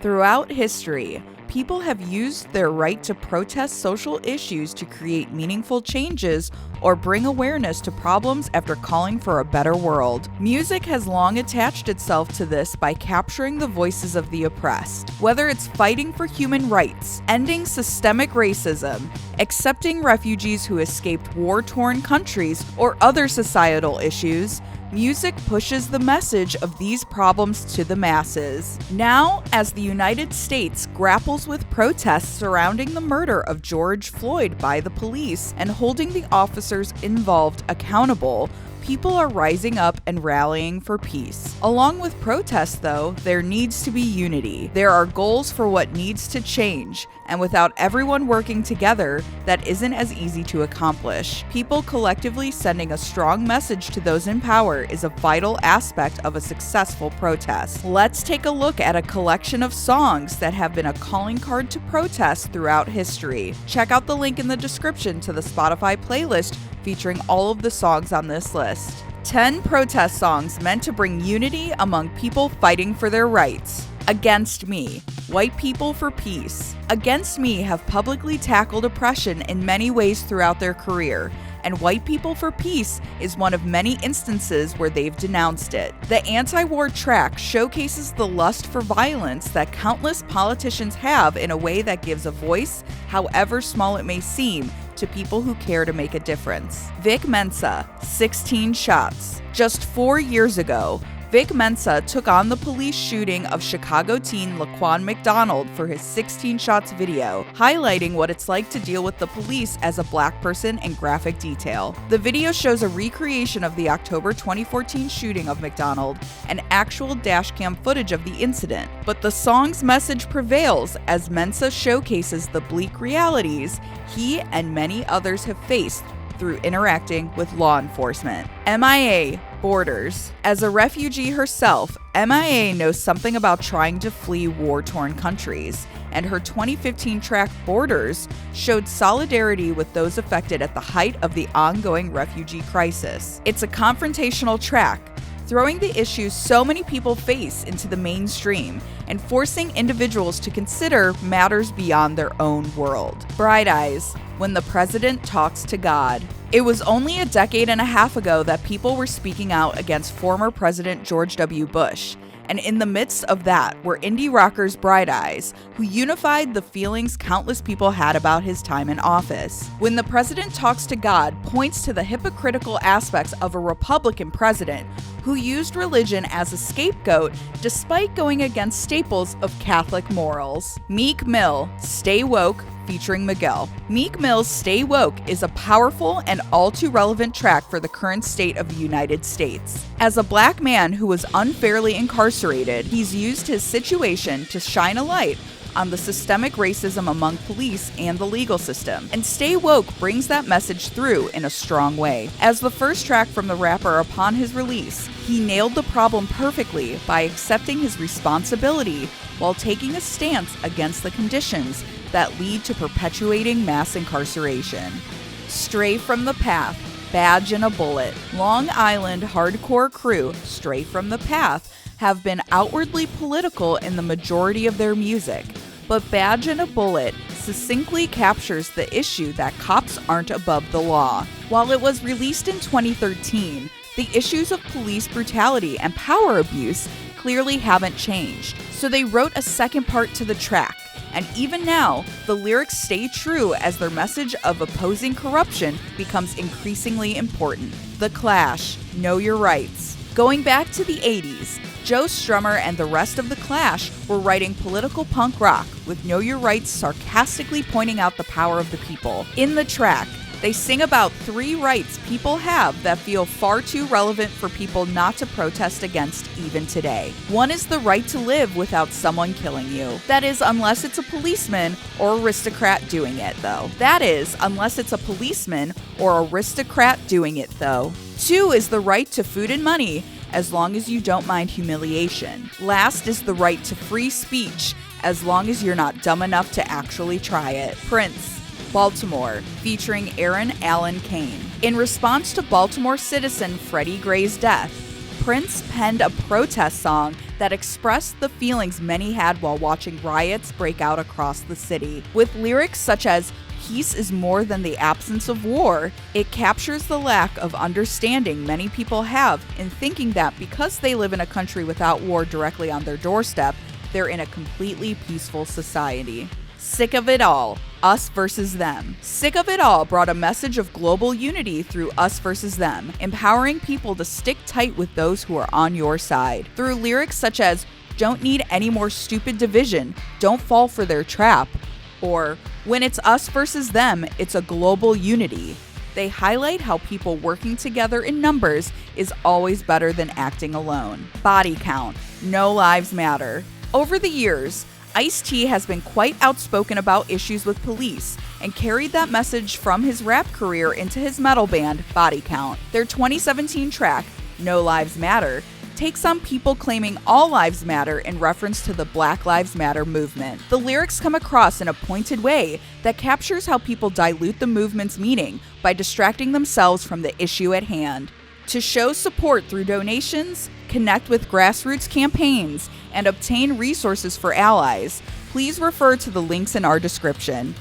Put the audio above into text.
Throughout history, people have used their right to protest social issues to create meaningful changes or bring awareness to problems after calling for a better world. Music has long attached itself to this by capturing the voices of the oppressed. Whether it's fighting for human rights, ending systemic racism, accepting refugees who escaped war-torn countries, or other societal issues, music pushes the message of these problems to the masses. Now, as the United States grapples with protests surrounding the murder of George Floyd by the police and holding the officers involved accountable, people are rising up and rallying for peace. Along with protests, though, there needs to be unity. There are goals for what needs to change, and without everyone working together, that isn't as easy to accomplish. People collectively sending a strong message to those in power is a vital aspect of a successful protest. Let's take a look at a collection of songs that have been a calling card to protest throughout history. Check out the link in the description to the Spotify playlist featuring all of the songs on this list. 10 protest songs meant to bring unity among people fighting for their rights. Against Me, White People for Peace. Against Me have publicly tackled oppression in many ways throughout their career, and White People for Peace is one of many instances where they've denounced it. The anti-war track showcases the lust for violence that countless politicians have in a way that gives a voice, however small it may seem, to people who care to make a difference. Vic Mensa, 16 Shots. Just 4 years ago, Vic Mensa took on the police shooting of Chicago teen Laquan McDonald for his 16 Shots video, highlighting what it's like to deal with the police as a black person in graphic detail. The video shows a recreation of the October 2014 shooting of McDonald and actual dashcam footage of the incident, but the song's message prevails as Mensa showcases the bleak realities he and many others have faced through interacting with law enforcement. MIA, Borders. As a refugee herself, MIA knows something about trying to flee war-torn countries, and her 2015 track Borders showed solidarity with those affected at the height of the ongoing refugee crisis. It's a confrontational track, throwing the issues so many people face into the mainstream and forcing individuals to consider matters beyond their own world. Bright Eyes, When the President Talks to God. It was only a decade and a half ago that people were speaking out against former President George W. Bush. And in the midst of that were indie rockers Bright Eyes, who unified the feelings countless people had about his time in office. When the President Talks to God points to the hypocritical aspects of a Republican president who used religion as a scapegoat despite going against staples of Catholic morals. Meek Mill, Stay Woke, featuring Miguel. Meek Mill's Stay Woke is a powerful and all too relevant track for the current state of the United States. As a black man who was unfairly incarcerated, he's used his situation to shine a light on the systemic racism among police and the legal system, and Stay Woke brings that message through in a strong way. As the first track from the rapper upon his release, he nailed the problem perfectly by accepting his responsibility while taking a stance against the conditions that lead to perpetuating mass incarceration. Stray from the Path, Badge and a Bullet. Long Island hardcore crew Stray from the Path have been outwardly political in the majority of their music, but Badge and a Bullet succinctly captures the issue that cops aren't above the law. While it was released in 2013, the issues of police brutality and power abuse clearly haven't changed, so they wrote a second part to the track. And even now, the lyrics stay true as their message of opposing corruption becomes increasingly important. The Clash, Know Your Rights. Going back to the 80s, Joe Strummer and the rest of The Clash were writing political punk rock, with Know Your Rights sarcastically pointing out the power of the people. In the track, they sing about 3 rights people have that feel far too relevant for people not to protest against even today. One is the right to live without someone killing you. That is, unless it's a policeman or aristocrat doing it, though. 2 is the right to food and money, as long as you don't mind humiliation. Last is the right to free speech, as long as you're not dumb enough to actually try it. Prince, Baltimore, featuring Aaron Allen Kane. In response to Baltimore citizen Freddie Gray's death, Prince penned a protest song that express the feelings many had while watching riots break out across the city. With lyrics such as "Peace is more than the absence of war," it captures the lack of understanding many people have in thinking that because they live in a country without war directly on their doorstep, they're in a completely peaceful society. Sick of It All, Us versus Them. Sick of It All brought a message of global unity through Us versus Them, empowering people to stick tight with those who are on your side. Through lyrics such as, "Don't need any more stupid division, don't fall for their trap," or "When it's us versus them, it's a global unity." They highlight how people working together in numbers is always better than acting alone. Body Count, No Lives Matter. Over the years, Ice-T has been quite outspoken about issues with police and carried that message from his rap career into his metal band, Body Count. Their 2017 track, No Lives Matter, takes on people claiming all lives matter in reference to the Black Lives Matter movement. The lyrics come across in a pointed way that captures how people dilute the movement's meaning by distracting themselves from the issue at hand. To show support through donations, connect with grassroots campaigns, and obtain resources for allies, please refer to the links in our description.